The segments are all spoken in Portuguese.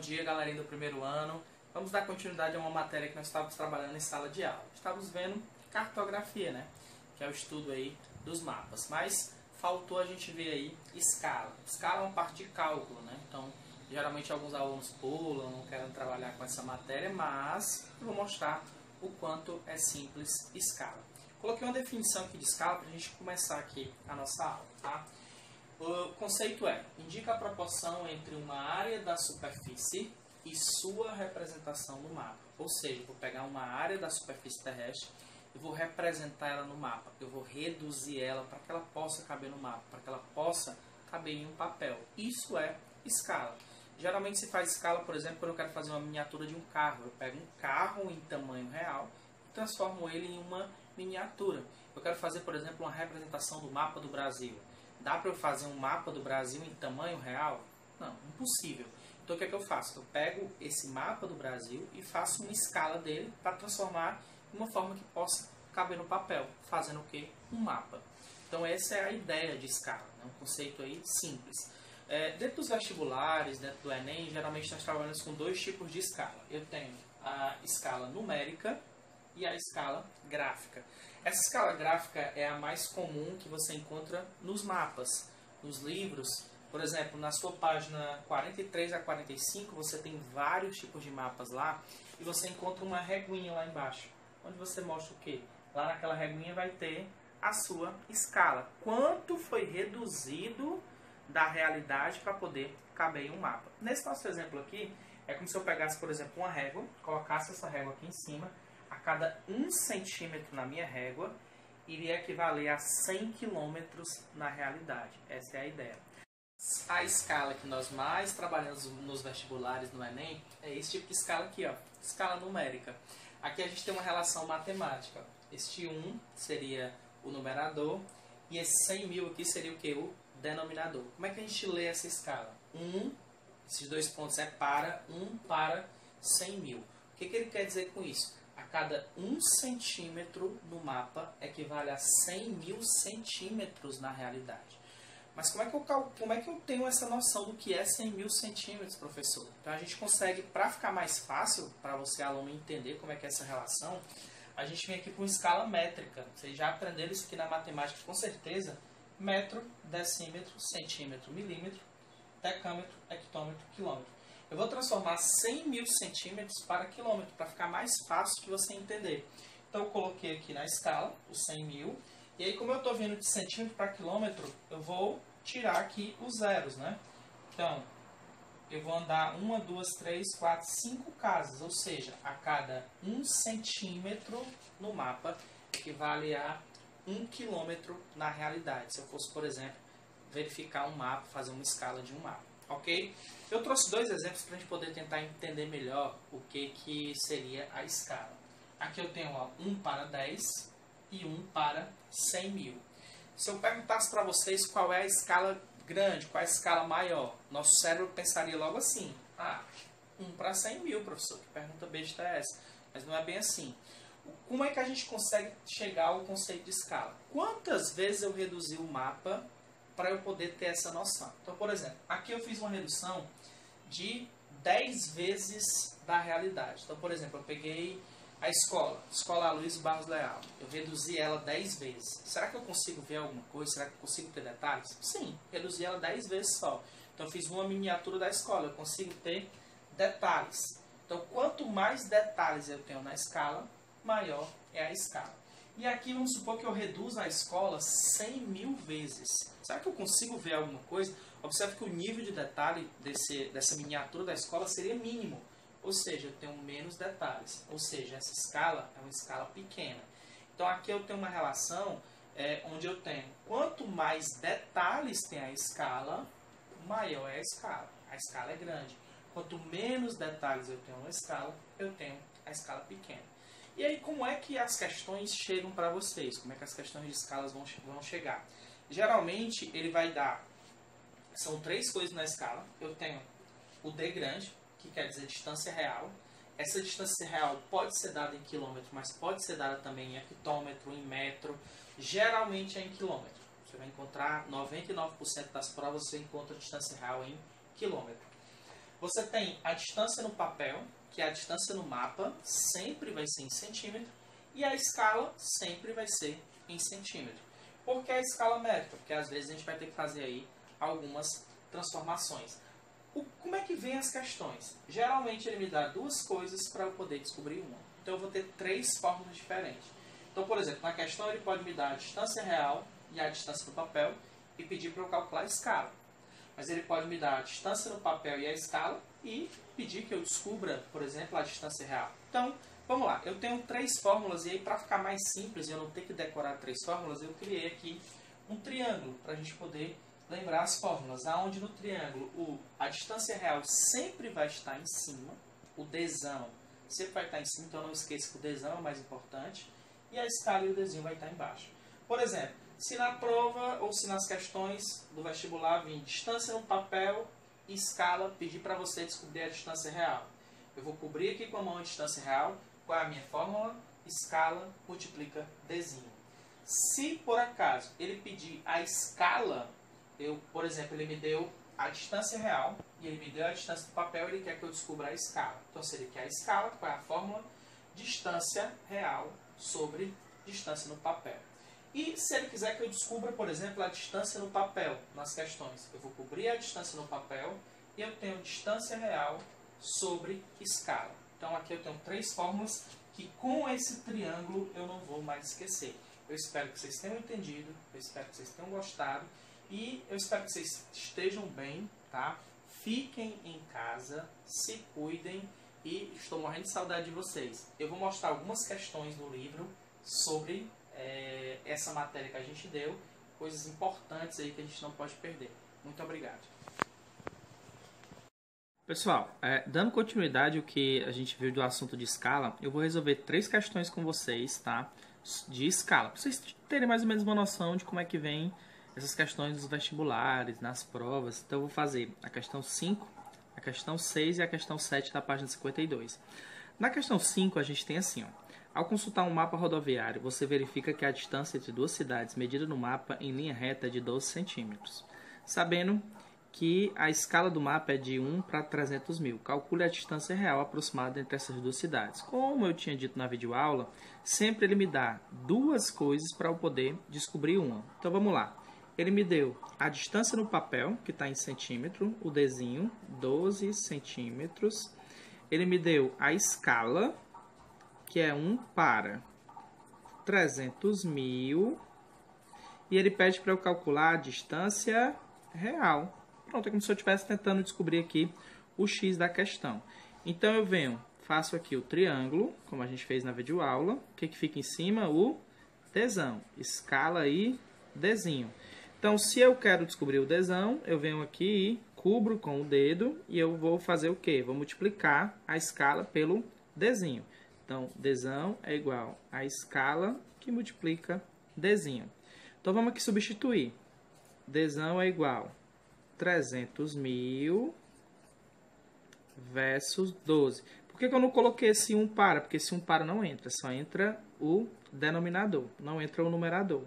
dia, galerinha do primeiro ano. Vamos dar continuidade a uma matéria que nós estávamos trabalhando em sala de aula. Estávamos vendo cartografia, né? Que é o estudo aí dos mapas. Mas faltou a gente ver aí escala. Escala é uma parte de cálculo, né? Então, geralmente alguns alunos pulam, não querem trabalhar com essa matéria, mas eu vou mostrar o quanto é simples escala. Coloquei uma definição aqui de escala para a gente começar aqui a nossa aula, tá? O conceito é, indica a proporção entre uma área da superfície e sua representação no mapa. Ou seja, vou pegar uma área da superfície terrestre e vou representar ela no mapa. Eu vou reduzir ela para que ela possa caber no mapa, para que ela possa caber em um papel. Isso é escala. Geralmente se faz escala, por exemplo, quando eu quero fazer uma miniatura de um carro. Eu pego um carro em tamanho real e transformo ele em uma miniatura. Eu quero fazer, por exemplo, uma representação do mapa do Brasil. Dá para eu fazer um mapa do Brasil em tamanho real? Não, impossível. Então o que é que eu faço? Eu pego esse mapa do Brasil e faço uma escala dele para transformar em uma forma que possa caber no papel, fazendo o quê? Um mapa. Então essa é a ideia de escala, né? Um conceito aí simples. Dentro dos vestibulares, dentro do Enem, geralmente nós trabalhamos com dois tipos de escala. Eu tenho a escala numérica e a escala gráfica. Essa escala gráfica é a mais comum que você encontra nos mapas, nos livros. Por exemplo, na sua página 43 a 45, você tem vários tipos de mapas lá e você encontra uma reguinha lá embaixo, onde você mostra o quê? Lá naquela reguinha vai ter a sua escala. Quanto foi reduzido da realidade para poder caber em um mapa. Nesse nosso exemplo aqui, é como se eu pegasse, por exemplo, uma régua, colocasse essa régua aqui em cima, a cada 1 centímetro na minha régua, iria equivaler a 100 quilômetros na realidade. Essa é a ideia. A escala que nós mais trabalhamos nos vestibulares no Enem é esse tipo de escala aqui, ó, escala numérica. Aqui a gente tem uma relação matemática. Este 1 seria o numerador e esse 100 mil aqui seria o que? O denominador. Como é que a gente lê essa escala? 1, esses dois pontos é para, 1 para 100 mil. O que ele quer dizer com isso? A cada 1 centímetro no mapa equivale a 100 mil centímetros na realidade. Mas como é que eu tenho essa noção do que é 100 mil centímetros, professor? Então a gente consegue, para ficar mais fácil, para você aluno entender como é que é essa relação, a gente vem aqui com escala métrica. Vocês já aprenderam isso aqui na matemática com certeza. Metro, decímetro, centímetro, milímetro, decâmetro, hectômetro, quilômetro. Eu vou transformar 100 mil centímetros para quilômetro, para ficar mais fácil de você entender. Então eu coloquei aqui na escala os 100 mil. E aí, como eu estou vindo de centímetro para quilômetro, eu vou tirar aqui os zeros, né? Então, eu vou andar 1, 2, 3, 4, 5 casas. Ou seja, a cada 1 centímetro no mapa equivale a 1 quilômetro na realidade. Se eu fosse, por exemplo, verificar um mapa, fazer uma escala de um mapa. Ok? Eu trouxe dois exemplos para a gente poder tentar entender melhor o que seria a escala. Aqui eu tenho ó, 1 para 10 e 1 para 100 mil. Se eu perguntasse para vocês qual é a escala grande, qual é a escala maior, nosso cérebro pensaria logo assim: ah, 1 para 100 mil, professor. Que pergunta besta é essa? Mas não é bem assim. Como é que a gente consegue chegar ao conceito de escala? Quantas vezes eu reduzi o mapa para eu poder ter essa noção? Então, por exemplo, aqui eu fiz uma redução de 10 vezes da realidade. Então, por exemplo, eu peguei a escola Luiz Barros Leal. Eu reduzi ela 10 vezes. Será que eu consigo ver alguma coisa? Será que eu consigo ter detalhes? Sim, reduzi ela 10 vezes só. Então, eu fiz uma miniatura da escola. Eu consigo ter detalhes. Então, quanto mais detalhes eu tenho na escala, maior é a escala. E aqui vamos supor que eu reduza a escola 100 mil vezes. Será que eu consigo ver alguma coisa? Observe que o nível de detalhe dessa miniatura da escola seria mínimo. Ou seja, eu tenho menos detalhes. Ou seja, essa escala é uma escala pequena. Então aqui eu tenho uma relação onde eu tenho quanto mais detalhes tem a escala, maior é a escala. A escala é grande. Quanto menos detalhes eu tenho na escala, eu tenho a escala pequena. E aí, como é que as questões chegam para vocês? Como é que as questões de escalas vão chegar? Geralmente, ele vai dar... São 3 coisas na escala. Eu tenho o D grande, que quer dizer distância real. Essa distância real pode ser dada em quilômetro, mas pode ser dada também em hectômetro, em metro. Geralmente é em quilômetro. Você vai encontrar 99% das provas, você encontra distância real em quilômetro. Você tem a distância no papel, que é a distância no mapa, sempre vai ser em centímetro, e a escala sempre vai ser em centímetro. Por que a escala métrica? Porque às vezes a gente vai ter que fazer aí algumas transformações. Como é que vem as questões? Geralmente ele me dá duas coisas para eu poder descobrir uma. Então eu vou ter três fórmulas diferentes. Então, por exemplo, na questão ele pode me dar a distância real e a distância no papel e pedir para eu calcular a escala. Mas ele pode me dar a distância no papel e a escala e pedir que eu descubra, por exemplo, a distância real. Então, vamos lá. Eu tenho três fórmulas e aí para ficar mais simples e eu não ter que decorar três fórmulas, eu criei aqui um triângulo para a gente poder lembrar as fórmulas. Aonde no triângulo a distância real sempre vai estar em cima, o Dzão sempre vai estar em cima, então não esqueça que o Dzão é o mais importante, e a escala e o Dzinho vai estar embaixo. Por exemplo, se na prova ou se nas questões do vestibular vir distância no papel e escala, pedir para você descobrir a distância real. Eu vou cobrir aqui com a mão a distância real. Qual é a minha fórmula? Escala multiplica Dzinho. Se por acaso ele pedir a escala, por exemplo, ele me deu a distância real e ele me deu a distância do papel, ele quer que eu descubra a escala. Então, se ele quer a escala, qual é a fórmula? Distância real sobre distância no papel. E se ele quiser que eu descubra, por exemplo, a distância no papel nas questões, eu vou cobrir a distância no papel e eu tenho distância real sobre escala. Então aqui eu tenho três fórmulas que com esse triângulo eu não vou mais esquecer. Eu espero que vocês tenham entendido, eu espero que vocês tenham gostado e eu espero que vocês estejam bem, tá? Fiquem em casa, se cuidem e estou morrendo de saudade de vocês. Eu vou mostrar algumas questões do livro sobre essa matéria que a gente deu, coisas importantes aí que a gente não pode perder. Muito obrigado. Pessoal, dando continuidade ao que a gente viu do assunto de escala, eu vou resolver três questões com vocês, tá? De escala, para vocês terem mais ou menos uma noção de como é que vem essas questões dos vestibulares, nas provas. Então eu vou fazer a questão 5, a questão 6 e a questão 7 da página 52. Na questão 5 a gente tem assim, ó. Ao consultar um mapa rodoviário, você verifica que a distância entre duas cidades medida no mapa em linha reta é de 12 centímetros. Sabendo que a escala do mapa é de 1 para 300 mil. Calcule a distância real aproximada entre essas duas cidades. Como eu tinha dito na videoaula, sempre ele me dá duas coisas para eu poder descobrir uma. Então vamos lá. Ele me deu a distância no papel, que está em centímetro, o Dzinho, 12 centímetros. Ele me deu a escala, que é 1 para 300 mil. E ele pede para eu calcular a distância real. Pronto, é como se eu estivesse tentando descobrir aqui o x da questão. Então eu venho, faço aqui o triângulo, como a gente fez na videoaula. O que fica em cima? O Dzão. Escala e Dzinho. Então, se eu quero descobrir o Dzão, eu venho aqui e cubro com o dedo e eu vou fazer o quê? Vou multiplicar a escala pelo Dzinho. Então, Dzão é igual a escala que multiplica Dzinho. Então, vamos aqui substituir. Dzão é igual 300 mil versus 12. Por que eu não coloquei esse 1 para? Porque esse 1 para não entra, só entra o denominador, não entra o numerador.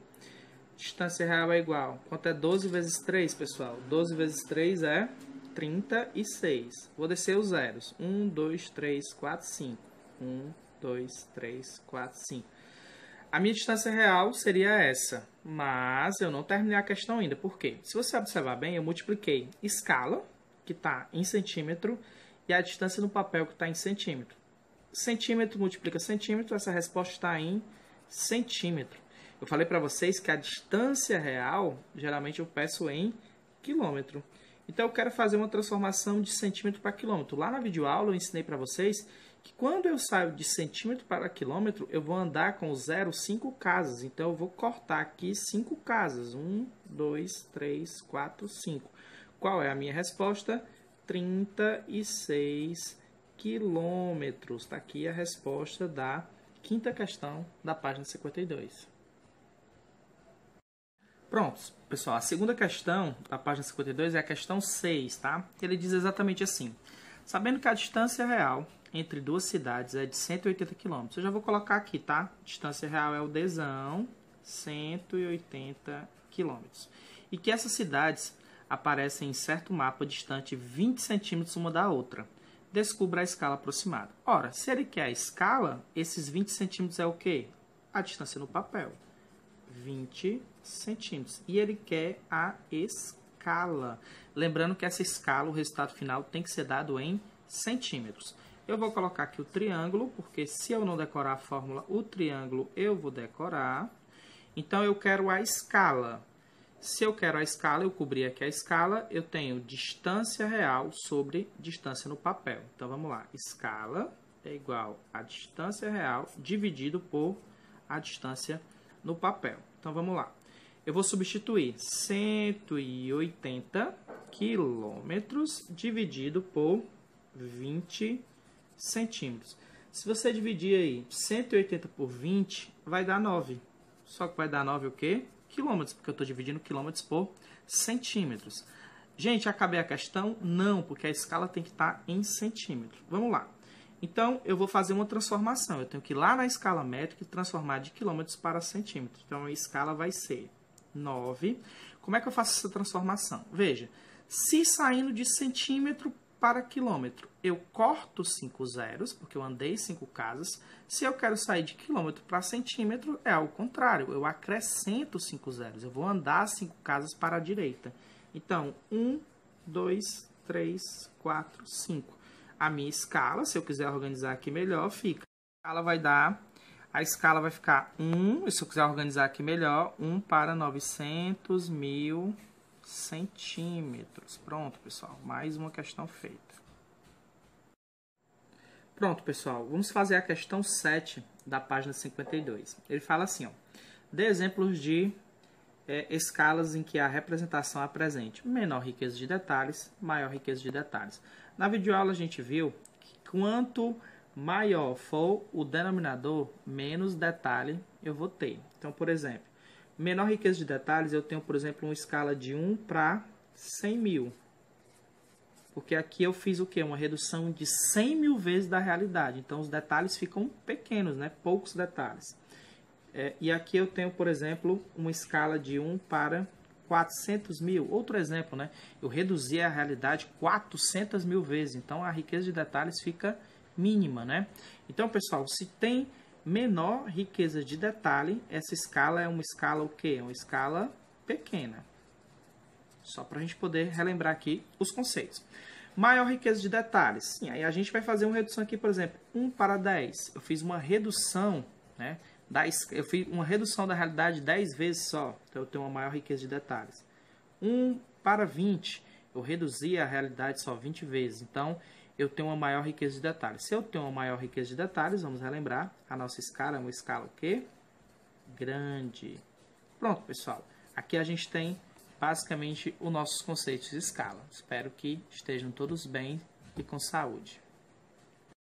Distância real é igual. Quanto é 12 vezes 3, pessoal? 12 vezes 3 é 36. Vou descer os zeros. 1, 2, 3, 4, 5. 1, 2, 3, 4, 5. A minha distância real seria essa, mas eu não terminei a questão ainda. Por quê? Se você observar bem, eu multipliquei escala, que está em centímetro, e a distância no papel, que está em centímetro. Centímetro multiplica centímetro, essa resposta está em centímetro. Eu falei para vocês que a distância real, geralmente eu peço em quilômetro. Então eu quero fazer uma transformação de centímetro para quilômetro. Lá na videoaula eu ensinei para vocês que quando eu saio de centímetro para quilômetro, eu vou andar com o zero 5 casas. Então eu vou cortar aqui 5 casas. 1, 2, 3, 4, 5. Qual é a minha resposta? 36 quilômetros. Está aqui a resposta da quinta questão da página 52. Prontos, pessoal. A segunda questão da página 52 é a questão 6, tá? Ele diz exatamente assim. Sabendo que a distância real entre duas cidades é de 180 km. Eu já vou colocar aqui, tá? Distância real é o Dzão, 180 km. E que essas cidades aparecem em certo mapa distante 20 centímetros uma da outra. Descubra a escala aproximada. Ora, se ele quer a escala, esses 20 centímetros é o quê? A distância no papel. 20 centímetros. E ele quer a escala. Lembrando que essa escala, o resultado final, tem que ser dado em centímetros. Eu vou colocar aqui o triângulo, porque se eu não decorar a fórmula, o triângulo eu vou decorar. Então, eu quero a escala. Se eu quero a escala, eu cobri aqui a escala, eu tenho distância real sobre distância no papel. Então, vamos lá. Escala é igual a distância real dividido por a distância no papel. Então, vamos lá. Eu vou substituir 180 quilômetros dividido por 20 centímetros. Se você dividir aí 180 por 20, vai dar 9. Só que vai dar 9 o quê? Quilômetros, porque eu estou dividindo quilômetros por centímetros. Gente, acabei a questão? Não, porque a escala tem que estar em centímetros. Vamos lá. Então, eu vou fazer uma transformação. Eu tenho que ir lá na escala métrica e transformar de quilômetros para centímetros. Então, a escala vai ser 9. Como é que eu faço essa transformação? Veja, se saindo de centímetro para quilômetro, eu corto 5 zeros, porque eu andei 5 casas. Se eu quero sair de quilômetro para centímetro, é ao contrário. Eu acrescento 5 zeros. Eu vou andar 5 casas para a direita. Então, 1, 2, 3, 4, 5. A minha escala, se eu quiser organizar aqui melhor, fica. A escala vai ficar 1, e se eu quiser organizar aqui melhor, 1 para 900 mil centímetros. Pronto, pessoal. Mais uma questão feita. Pronto, pessoal. Vamos fazer a questão 7 da página 52. Ele fala assim, ó. Dê exemplos de escalas em que a representação apresente menor riqueza de detalhes, maior riqueza de detalhes. Na videoaula a gente viu que quanto maior for o denominador, menos detalhe eu vou ter. Então, por exemplo, menor riqueza de detalhes, eu tenho, por exemplo, uma escala de 1 para 100 mil. Porque aqui eu fiz o quê? Uma redução de 100 mil vezes da realidade. Então, os detalhes ficam pequenos, né? Poucos detalhes. E aqui eu tenho, por exemplo, uma escala de 1 para 400 mil. Outro exemplo, né? Eu reduzi a realidade 400 mil vezes. Então, a riqueza de detalhes fica mínima, né? Então, pessoal, se tem menor riqueza de detalhe, essa escala é uma escala o quê? É uma escala pequena. Só para a gente poder relembrar aqui os conceitos. Maior riqueza de detalhes. Sim, aí a gente vai fazer uma redução aqui, por exemplo, 1 para 10. Eu fiz uma redução, né? Eu fiz uma redução da realidade 10 vezes só. Então, eu tenho uma maior riqueza de detalhes. 1 para 20. Eu reduzi a realidade só 20 vezes. Então, eu tenho uma maior riqueza de detalhes. Se eu tenho uma maior riqueza de detalhes, vamos relembrar, a nossa escala é uma escala o quê? Grande. Pronto, pessoal. Aqui a gente tem basicamente os nossos conceitos de escala. Espero que estejam todos bem e com saúde.